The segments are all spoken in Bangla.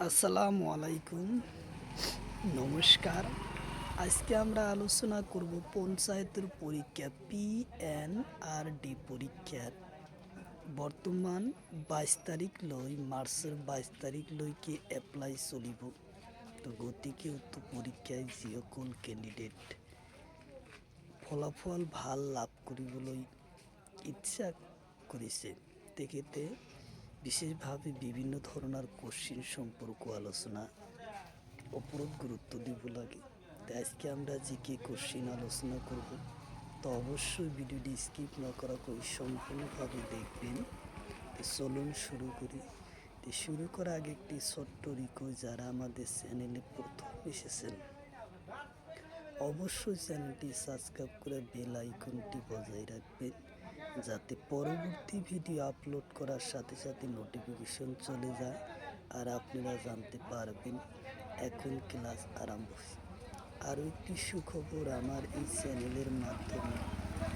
আসসালামু আলাইকুম, নমস্কার। আজকে আমরা আলোচনা করব পঞ্চায়েতের পরীক্ষা PNRD পরীক্ষার বর্তমান 22 তারিখ মার্চের 22 লৈকে এপ্লাই চলিব। তো গতিকে উক্ত পরীক্ষায় যিসকল কেণ্ডিডেট ফলাফল ভাল লাভ কৰিবলৈ ইচ্ছা কৰিছে তেখেতে বিশেষভাৱে বিভিন্ন ধৰণৰ কোশ্চিন সম্পর্ক আলোচনা ওপৰত গুরুত্ব দিব লাগে। তাই আজকে আমরা জিকে কোশ্চিন আলোচনা করব, তো অবশ্যই ভিডিওটি স্কিপ না করাকৈ সম্পূর্ণভাবে দেখবেন। তো চলুন শুরু করি। তো শুরু করার আগে একটি ছোট্ট রিকোয়েস্ট, যারা আমাদের চ্যানেলে প্রথম এসেছেন অবশ্যই চ্যানেলটি সাবস্ক্রাইব করে বেল আইকনটি বজায় রাখবেন, যাতে পরবর্তী ভিডিও আপলোড করার সাথে সাথে নোটিফিকেশন চলে যায় আর আপনারা জানতে পারবেন এখন ক্লাস আরম্ভ হয়েছে। আরও একটি সুখবর, আমার এই চ্যানেলের মাধ্যমে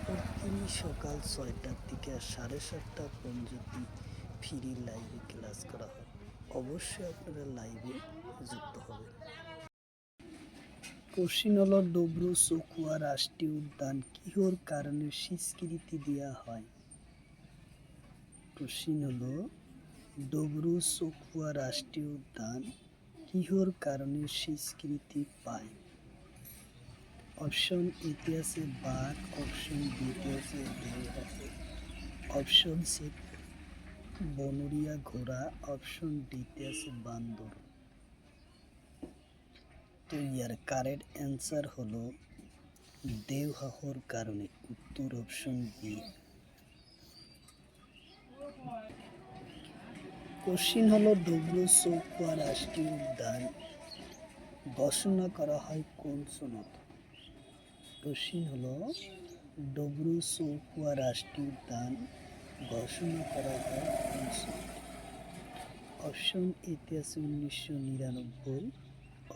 প্রতিদিন সকাল 6টার থেকে 7:30টা পর্যন্ত ফ্রি লাইভে ক্লাস করা হয়। অবশ্যই আপনারা লাইভে যুক্ত হবেন। কোশ্চিন হলো, ডবরু চকুয়া রাষ্ট্রীয় উদ্যান কিহর কারণে স্বীকৃতি দেওয়া হয়? কোশ্চিন হলো, ডবরু চকুয়া রাষ্ট্রীয় উদ্যান কিহর কারণে স্বীকৃতি পায়? অপশন এতে আছে বাঘ, অপশন বিতে আছে দেওহাঁস, অপশন সি বনরিয়া ঘোড়া, অপশন ডিতে আছে বান্দর। তো ইয়ার কারেক্ট অ্যান্সার হলো দেওহাঁসের কারণে, উত্তর অপশন বি। কোশ্চিন হলো, ডবরু চৌকুয়া রাষ্ট্রীয় উদ্যান ঘোষণা করা হয় কোন সনদ? কোশ্চিন হলো, ডবরু চৌকুয়া রাষ্ট্রীয় উদ্যান ঘোষণা করা হয় কোন সনদ? অপশন এতে আছে 1999,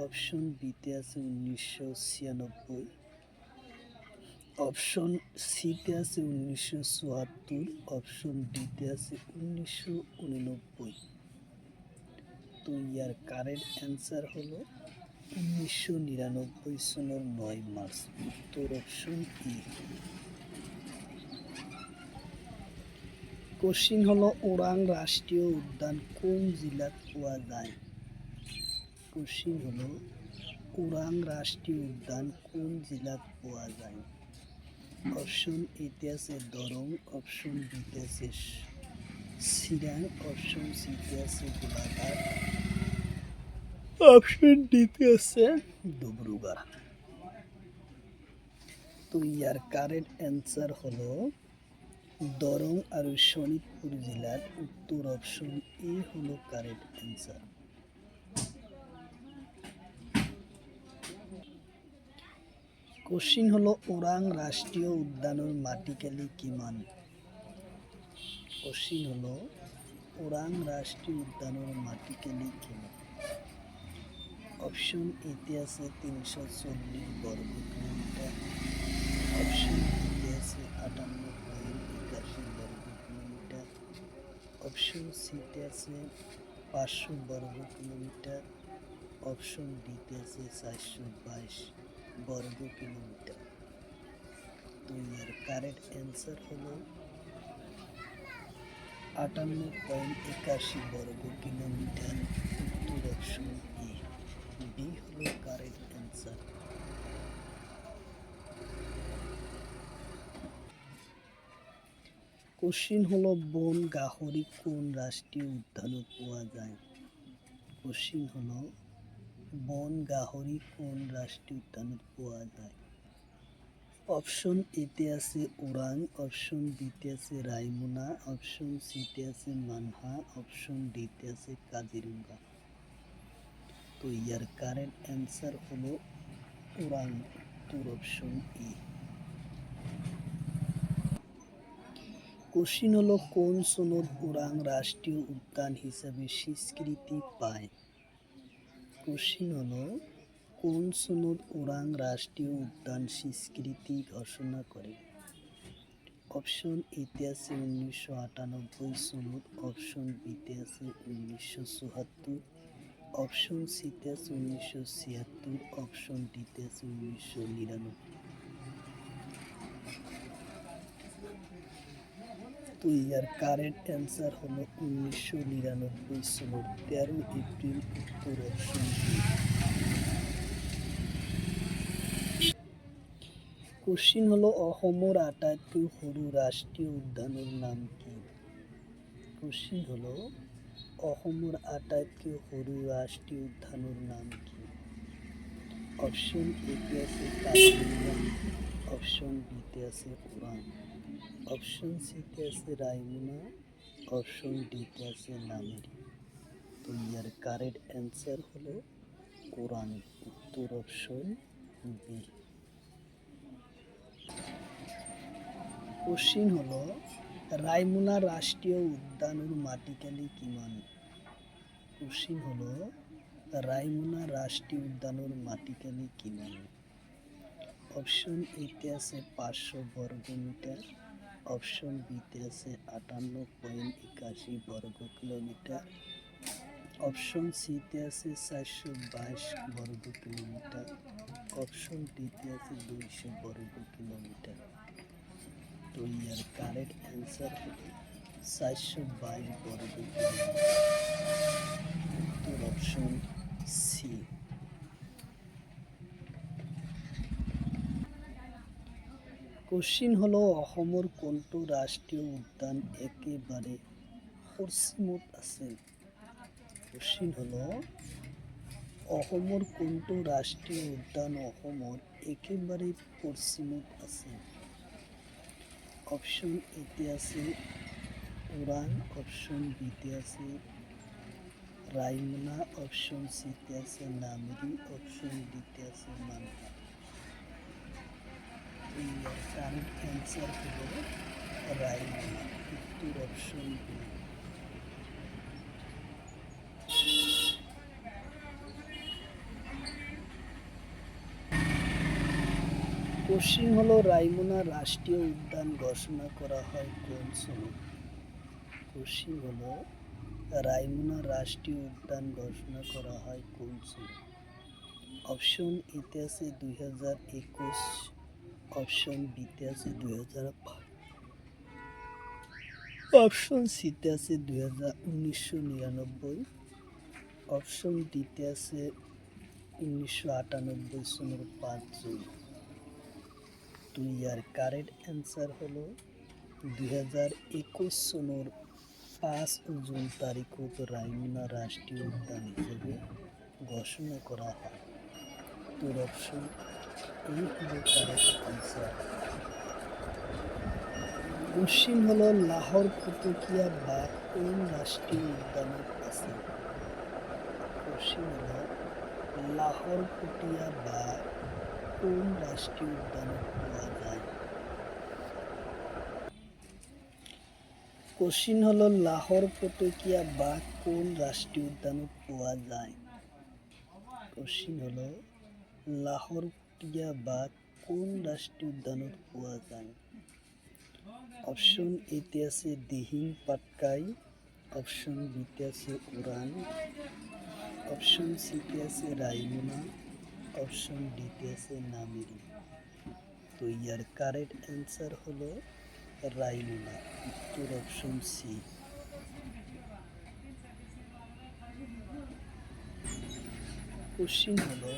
অপশন বিতে আছে 1996, অপশন সিতে আছে 1974, অপশন ডিতে আছে 1989। তো ইয়ার কারেক্ট অ্যান্সার হলো 1999 সনের 9 মার্চ, উত্তর অপশন ই। কোশ্চিন হলো, ওরাং রাষ্ট্রীয় উদ্যান কোন জেলাত পাওয়া যায়? কোশ্চিন হলো, ওরাং রাষ্ট্রীয় উদ্যান কোন জেলাত পাওয়া যায়? অপশন এতে আছে দরং, অপশন বিতে আছে চিরাং, অপশন সিতে আছে গোলাঘাট, অপশন ডিতে আছে ডিব্রুগড়। তো ইয়ার কারেক্ট অ্যান্সার হলো দরং আর শোনিতপুর জেলার, উত্তর অপশন এ হলো কারেক্ট অ্যান্সার। কোশ্চিন হলো, ওরাং রাষ্ট্রীয় উদ্যানের মাটিকালি কিমান? কোশ্চিন হলো, ওরাং রাষ্ট্রীয় উদ্যানের মাটিকালি কিমান? অপশন এতে আছে 340 বর্গ কিলোমিটার, অপশন বিতে আছে 58.81 বর্গ কিলোমিটার, অপশন সিতে আছে 500 বর্গ কিলোমিটার, অপশন ডিতে আছে 422 বর্গ কিলোমিটার। তো এর কারেক্ট অ্যান্সার হলো 58.81 বর্গ কিলোমিটার, উত্তর অপশন এ, বি হলো কারেক্ট অ্যান্সার। কোশ্চিন হলো, বন গাহরি কোন রাষ্ট্রীয় উদ্যানে পাওয়া যায়? কোশ্চিন হলো, বন গাহরি কোন রাষ্ট্রীয় উদ্যানে পাওয়া যায়? অপশন এতে আছে ওরাং, অপশন বিতে আছে রায়মনা, অপশন সিতে আছে মানহা, অপশন ডিতে আছে কাজিরঙ্গা। তো ইয়ার কারেক্ট অ্যান্সার হলো ওরাং, উত্তর অপশন ই। কোশ্চিন হলো, কোন সনদ ওরাং রাষ্ট্রীয় উদ্যান হিসাবে স্বীকৃতি পায়? কোশ্চিন হলো, কোন সনদ ওরাং রাষ্ট্রীয় উদ্যান স্বীকৃতি ঘোষণা করে? অপশন এতে আছে 1998 সনদ, অপশন বিতে আছে 1974, অপশন সিতে আছে 1976, অপশন ডিতে আছে 1999। তো ইয়ার কারেক্ট অ্যান্সার হলো 1999 সালের 13 এপ্রিল, উত্তর অপশন বি। কোশ্চিন হলো অসমৰ আটাইতকৈ সৰু ৰাষ্ট্ৰীয় উদ্যানৰ নাম কি? কোশ্চিন হলো অসমৰ আটাইতকৈ সৰু ৰাষ্ট্ৰীয় উদ্যানৰ নাম কি? অপশন এতে আছে কাজিৰঙা, অপশন বিতে আছে ওৰাং, অপশন সিতে আছে রায়মনা, অপশন ডিতে আছে নামেরি। তো ইয়ার কারেক্ট অ্যান্সার হলো ওরাং, উত্তর অপশন বি। কোশ্চিন হলো রায়মনা রাষ্ট্রীয় উদ্যানের মাটিকালি কিমান? কোশ্চিন হলো রায়মনা রাষ্ট্রীয় উদ্যানের মাটিকালি কিমান? অপশন এতে আছে 500 বর্গমিটার, অপশন বিতে আছে 58.81 বর্গ কিলোমিটার, অপশন সিতে আছে 422 বর্গ কিলোমিটার, অপশন ডিতে আছে 200 বর্গ কিলোমিটার। তো ইয়ার কারেক্ট অ্যান্সার হলো 422 বর্গ কিলোমিটার, উত্তর অপশন সি। কোশ্চিন হলো অসমৰ কোনটো ৰাষ্ট্ৰীয় উদ্যান একেবাৰে পশ্চিমত আছে? কোশ্চিন হলো অসমৰ কোনটো ৰাষ্ট্ৰীয় উদ্যান অসমৰ একেবাৰে পশ্চিমত আছে? অপশন এতে আছে ওৰাং, অপশন বিতে আছে রায়মনা, অপশন সিতে আছে নামেরি, অপশন ডিতে আছে মানহা। কারেক্ট অ্যান্সার হলো রায়মনা, উত্তর অপশন বি। কোশ্চিন হলো রায়মনা রাষ্ট্রীয় উদ্যান ঘোষণা করা হয় কোন সনে? কোশ্চিন হলো রায়মনা রাষ্ট্রীয় উদ্যান ঘোষণা করা হয় কোন সনে? অপশন এতে আছে 2021, অপশন বিতে আছে 2005, অপশন সিতে আছে 1999, অপশন ডিতে আছে 1998 সনের 5 জুন। তো ইয়ার কারেক্ট অ্যান্সার হলো 2021 সনের 5 জুন তারিখত রায়মনা রাষ্ট্রীয় উদ্যান হিসেবে ঘোষণা করা হয়। তোর অপশন এই হলো কারেক্ট অ্যান্সার। কোশ্চিন হলো লাহোর ফুটুকিয়া বাঘ কোন রাষ্ট্রীয় উদ্যানত আছে? কোশ্চিন হলো লাহোর ফুটিয়া বাঘ কোন রাষ্ট্রীয় উদ্যানত পাওয়া যায়? কোশ্চিন হলো লাহোর ফুটুকিয়া বাঘ কোন রাষ্ট্রীয় উদ্যানত পাওয়া যায়? কোশ্চিন হলো লাহোর ফুটিয়া বাঘ কোন রাষ্ট্রীয় উদ্যানত পাওয়া যায়? অপশন এতে আছে দিহিং পাটকাই, অপশন বিতে আছে ওরাং, অপশন সিতে আছে রায়মনা, অপশন ডিতে আছে নামেরি। তো ইয়ার কারেক্ট অ্যান্সার হলো রায়মনা, উত্তর অপশন সি। কোশ্চিন হলো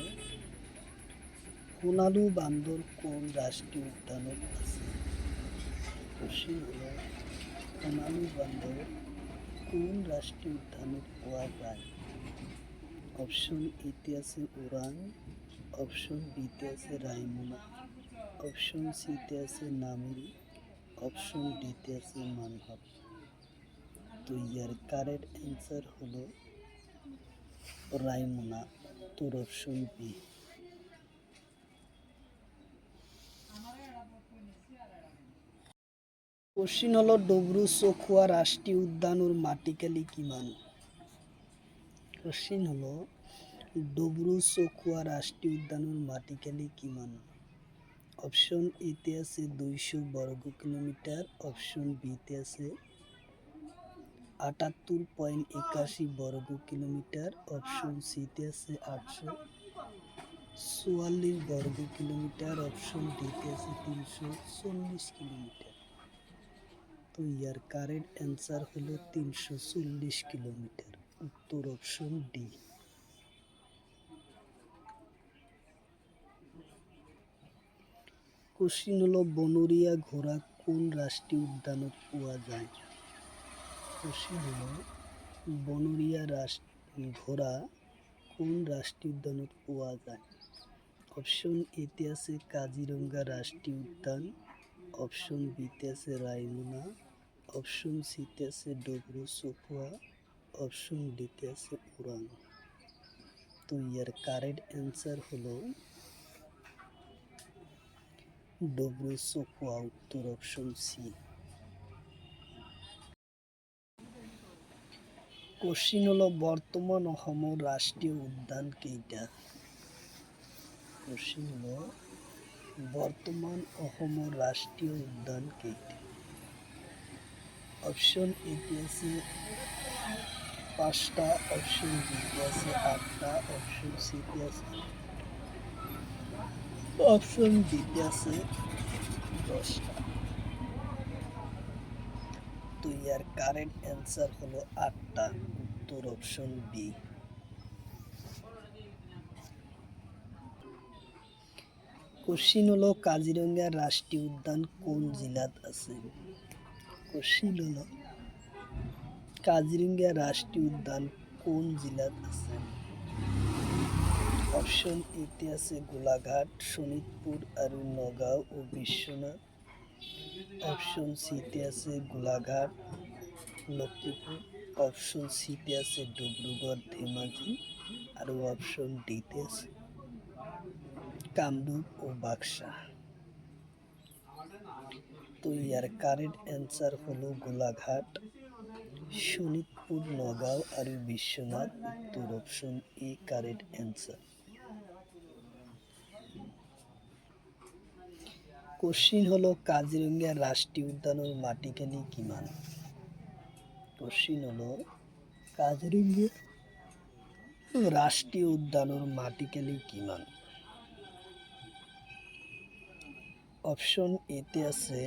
সোনালু বান্দর কোন রাষ্ট্রীয় উদ্যানত আছে? কোশ্চিন হলো সোনালু বান্দর কোন রাষ্ট্রীয় উদ্যানত পাওয়া যায়? অপশন এতে আছে ওরাং, অপশন বিতে আছে রায়মনা, অপশন সিতে আছে নামেরি, অপশন ডিতে আছে মানহাট। তো ইয়ার কারেক্ট অ্যান্সার হলো রায়মনা, উত্তর অপশন বি। কোশ্চিন হলো ডবরু চখুয়া রাষ্ট্রীয় উদ্যানের মাটিকালি কিমান? কোশ্চিন হলো ডবরু চখুয়া রাষ্ট্রীয় উদ্যানের মাটিকালি কিমান? অপশন এতে আছে 200 বর্গ কিলোমিটার, অপশন বিতে আছে 78.81 বর্গ কিলোমিটার। অপশন সিতে আছে 844 বর্গ কিলোমিটার। অপশন ডিতে আছে 340 কিলোমিটার। তো ইয়ার কারেক্ট অ্যান্সার হলো 340 কিলোমিটার। উত্তর অপশন ডি। কোশ্চিন হলো বনরিয়া ঘোড়া কোন রাষ্ট্রীয় উদ্যানত পাওয়া যায়? কোশ্চিন হলো বনরিয়া ঘোড়া কোন রাষ্ট্রীয় উদ্যানত পাওয়া যায়? অপশন এতে আছে কাজিরঙ্গা রাষ্ট্রীয় উদ্যান। অপশন বিতে আছে রায়মনা। অপশন সিতে আছে ডবরু সফুয়া। অপশন ডিতে আছে ওরাং। তো ইয়ার কারেক্ট অ্যান্সার হলো ডবরু সফুয়া। উত্তর অপশন সি। কোশ্চিন হলো বর্তমান অসমৰ রাষ্ট্রীয় উদ্যান কেইটা? কোশ্চিন হলো বর্তমান অসমৰ রাষ্ট্রীয় উদ্যান কেইটা? অপশন এতে আছে 5টা। অপশন বিতে আছে 8টা। অপশন সিতে আছে অপশন ডিতে আছে 10টা। তো ইয়ার কারেক্ট অ্যান্সার হলো 8টা। উত্তর অপশন বি। কোশ্চিন হলো কাজিরঙ্গা রাষ্ট্রীয় উদ্যান কোন জেলাত আছে? কোশ্চিন হলো কাজিরঙ্গা রাষ্ট্রীয় উদ্যান কোন জেলাত আছে? অপশন এতে আছে গোলাঘাট, শোণিতপুর আৰু নগাঁও ও বিশ্বনাথ। অপশন সিতে আছে গোলাঘাট, লখিমপুর। অপশন সিতে আছে ডিব্ৰুগড়, ধেমাজি আৰু অপশন ডিতে আছে কামৰূপ ও বাক্সা। তো ইয়ার কারেক্ট অ্যান্সার হলো গোলাঘাট, শোণিতপুর, নগাঁও আৰু বিশ্বনাথ। উত্তর option A correct answer. Question হলো কাজিৰঙা ৰাষ্ট্ৰীয় উদ্যানৰ মাটিকালি কিমান? কোশ্চিন হলো কাজিৰঙা রাষ্ট্রীয় উদ্যানের মাটিকালি কিমান? অপশন এতে আছে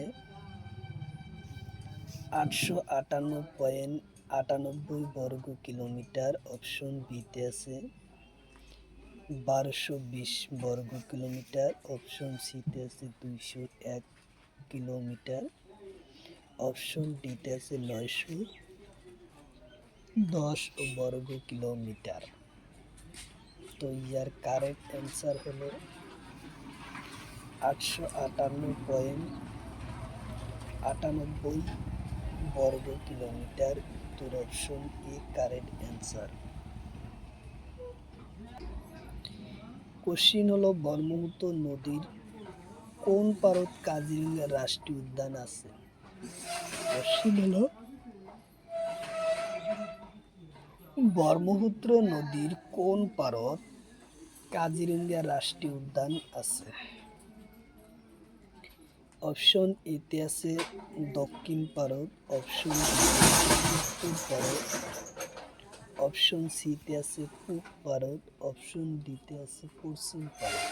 858.98 বর্গ কিলোমিটার। অপশন বিতে আছে 1220 বর্গ কিলোমিটার। অপশন সিতে আছে 201 কিলোমিটার। অপশন ডিতে আছে 910 বর্গ কিলোমিটার। তো ইয়ার কারেক্ট অ্যান্সার হলো 858.98 বর্গ কিলোমিটার। উত্তর option A correct answer. Question হলো ব্রহ্মপুত্র নদীর কোন পারত কাজিরঙ্গা রাষ্ট্রীয় উদ্যান আছে? কোশ্চিন হলো ব্রহ্মপুত্র নদীর কোন পারত কাজিরঙ্গা রাষ্ট্রীয় উদ্যান আছে? অপশন এতে আছে দক্ষিণ পারত। অপশন উত্তর পারত। অপশন সিতে আছে পূব পারত। অপশন ডিতে আছে পশ্চিম পারত।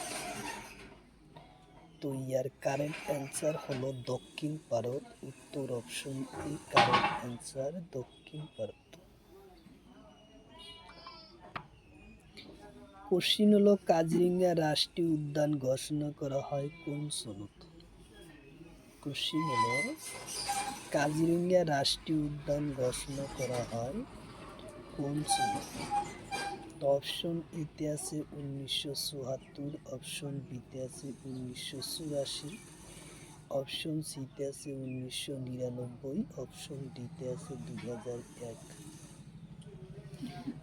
তো ইয়ার কারেক্ট অ্যান্সার হলো দক্ষিণ পারত। উত্তর অপশন এ কারেক্ট অ্যান্সার, দক্ষিণ পারত। কোশ্চিন হলো কাজিরঙ্গা রাষ্ট্রীয় উদ্যান ঘোষণা করা হয় কোন সনদ? কোশ্চিন হলো কাজিরঙ্গা রাষ্ট্রীয় উদ্যান ঘোষণা করা হয় কোন সনদ? অপশন এতে আছে 1974। অপশন বিতে আছে 1984। অপশন সিতে আছে 1999। অপশন ডিতে আছে 2001।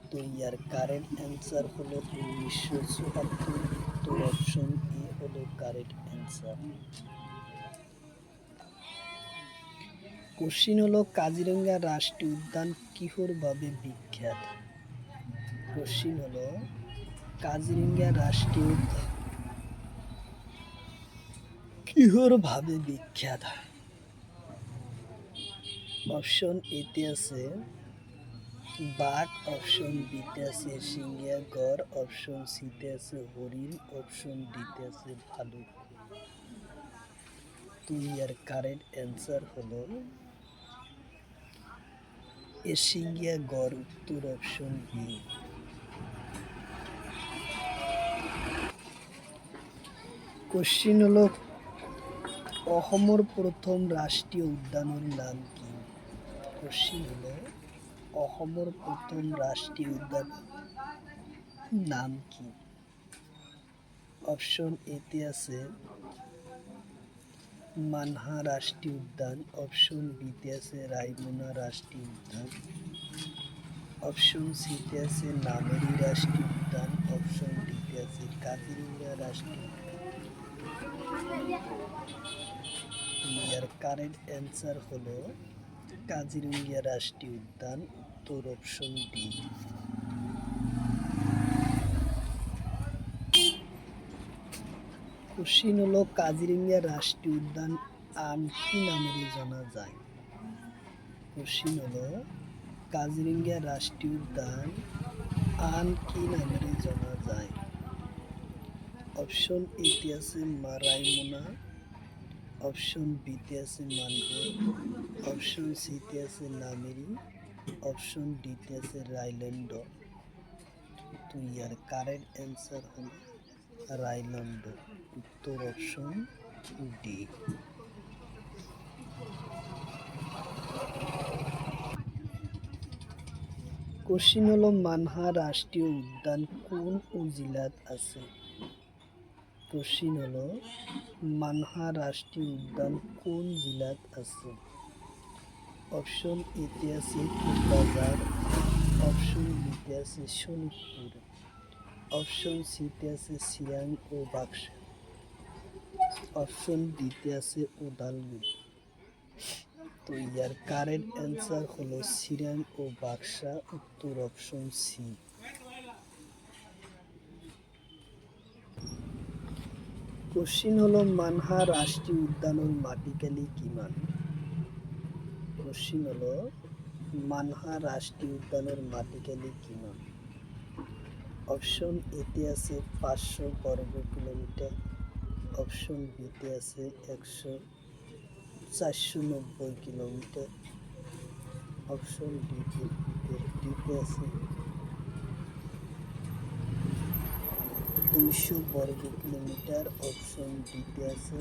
তো ইয়ার কারেক্ট অ্যান্সার হলো 1974। উত্তর অপশন এ হলো কারেক্ট অ্যান্সার। কোশ্চিন হলো কাজিরঙ্গা রাষ্ট্রীয় উদ্যান কিহর ভাবে বিখ্যাত? কোশ্চিন হলো কাজিরঙ্গা রাষ্ট্রীয় উদ্যান কিহর ভাবে বিখ্যাত? অপশন এতে আছে বাঘ, অপশন বিতে আছে সিংহিয়া গড়, অপশন সিতে আছে হরিণ, অপশন ডিতে আছে ভালুক। তো ইয়ার কারেক্ট অ্যান্সার হলো এশিঙ্গিয়া গড়, উত্তর অপশন বি। কোশ্চিন হলো অসমৰ প্রথম রাষ্ট্রীয় উদ্যানের নাম কি? কোশ্চিন হলো অসমৰ প্রথম রাষ্ট্রীয় উদ্যানের নাম কি? অপশন এতে আছে মানহা রাষ্ট্রীয় উদ্যান, অপশন বিতে আছে রায়মনা রাষ্ট্রীয় উদ্যান, অপশন সিতে আছে নামেরি রাষ্ট্রীয় উদ্যান, অপশন ডিতে আছে কাজিরঙ্গা রাষ্ট্রীয় উদ্যান। ইয়ার কারেক্ট অ্যান্সার হলো কাজিরঙ্গা রাষ্ট্রীয় উদ্যান, উত্তর অপশন ডি। কোশ্চিন হলো কাজিরঙ্গা রাষ্ট্রীয় উদ্যান আন কি নামেরে জানা যায়? কোশ্চিন হলো কাজিরঙ্গা রাষ্ট্রীয় উদ্যান আন কি নামেরে জানা যায়? অপশন এতে আছে রায়মনা, অপশন বিতে আছে মানভোর, অপশন সিতে আছে নামেরি, অপশন ডিতে আছে রাইল্যান্ড। তো ইয়ার কারেক্ট অ্যান্সার হলো রাইল্যান্ড, উত্তর অপশন ডি। কোশ্চিন হলো মানহা রাষ্ট্রীয় উদ্যান কোন উপজেলাত আছে? কোশ্চিন হলো মানহা রাষ্ট্রীয় উদ্যান কোন জেলাত আছে? অপশন এতে আছে কোকরাঝার, অপশন বিতে আছে শোনিতপুর, অপশন সিতে আছে চিরাং ও বাক্সা, অপশন ডিতে আছে ওদালগুড়ি। তো ইয়ার কারেক্ট অ্যান্সার হলো চিরাং ও বাক্সা, উত্তর অপশন সি। কোশ্চিন হলো মানহা রাষ্ট্রীয় উদ্যানের মাটিকালি কিমান? কোশ্চিন হলো মানহা রাষ্ট্রীয় উদ্যানের মাটিকালি কিমান? অপশন এতে আছে 500 বর্গ কিলোমিটার, অপশন বিতে আছে 490 কিলোমিটার, অপশন ডিতে আছে 200 বর্গ কিলোমিটার, অপশন ডিতে আছে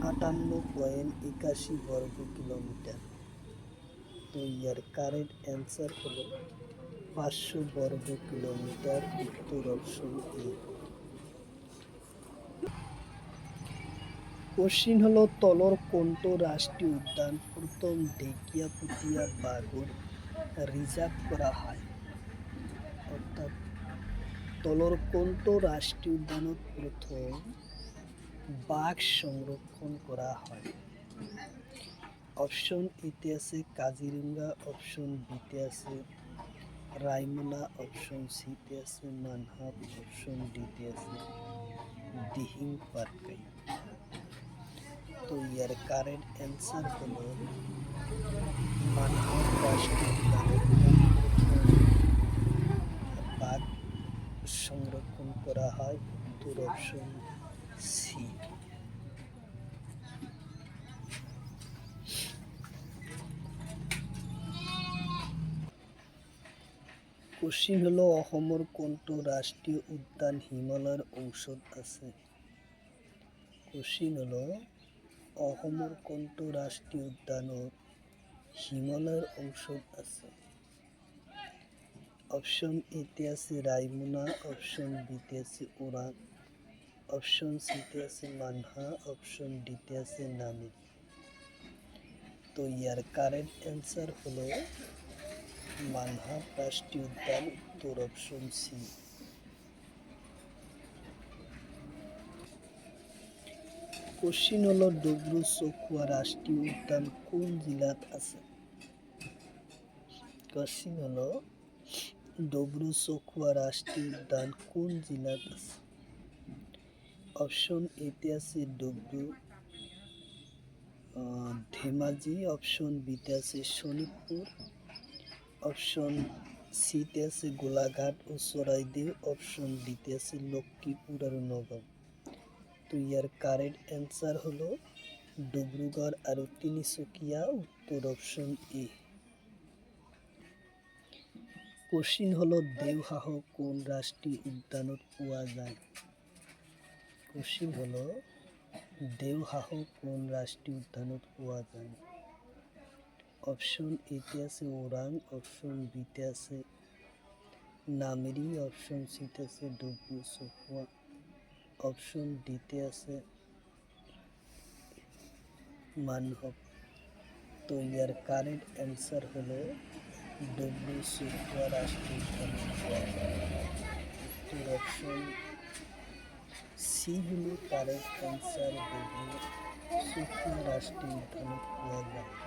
58.81 বর্গ কিলোমিটার। তো ইয়ার কারেক্ট অ্যান্সার হলো 500 বর্গ কিলোমিটার, উত্তর অপশন এ। কোশ্চিন হলো তলর কোনটো রাষ্ট্রীয় উদ্যান প্রথম ঢেকিয়াপতিয়া বাঘর রিজার্ভ করা হয়? অর্থাৎ তলর কোনটো রাষ্ট্রীয় উদ্যানত প্রথম বাঘ সংরক্ষণ করা হয়? অপশন এতে আছে কাজিরঙ্গা, অপশন বিতে আছে রায়মনা, অপশন সিতে আছে মানহা, অপশন ডিতে আছে দিহিং পাটকাই। তো ইয়ার কারেক্ট অ্যান্সার হলো মানহা রাষ্ট্রীয় উদ্যানে বাঘ সংরক্ষণ করা হয়, উত্তর অপশন সি। কোশ্চিন হলো অসমৰ কোনটো রাষ্ট্রীয় উদ্যান হিমালয়ের ঔষধ আছে? কোশ্চিন হলো অসমৰ কোনটো রাষ্ট্রীয় উদ্যানত হিমালয়ের ঔষধ আছে? অপশন এতে আছে রায়মনা, অপশন বিতে আছে ওরাং, অপশন সিতে আছে মানহা, অপশন ডিতে আছে নামেরি। তো ইয়ার কারেক্ট অ্যান্সার হলো মানহা রাষ্ট্রীয় উদ্যান, উত্তর অপশন সি। কোশ্চিন হলো ডব্রু-চৌখোৱা রাষ্ট্রীয় উদ্যান কোন জেলাত আছে? কোশ্চিন হলো ডব্রু-চৌখোৱা রাষ্ট্রীয় উদ্যান কোন জেলাত আছে? অপশন এতে আছে ডব্রু, ধেমাজি, অপশন বিতে আছে শোনিতপুর, অপশন সিতে আছে গোলাঘাট ও চরাইদেউ, অপশন ডিতে আছে লক্ষ্মীপুর আর নগাঁও। তো ইয়ার কারেক্ট অ্যান্সার হলো ডিব্রুগড় আর তিনিচুকিয়া, উত্তর অপশন এ। কোশ্চিন হলো দেওহাঁহ কোন রাষ্ট্রীয় উদ্যানত পোৱা যায়? কোশ্চিন হলো দেওহাঁহ কোন রাষ্ট্রীয় উদ্যানত পোৱা যায়? অপশন এতে আছে ওরাং, অপশন বিতে আছে নামেরি, অপশন সিতে আছে ডিব্রু সৈখোৱা, অপশন ডিতে আছে মানহব। তো ইয়ার কারেক্ট অ্যান্সার হলো ডিব্রু সৈখোৱা রাষ্ট্রীয় উদ্যানত পোৱা যায়। উত্তর অপশন সি হলো কারেক্ট অ্যান্সার, ডিব্রু সৈখোৱা রাষ্ট্রীয় উদ্যানত পোৱা যায়।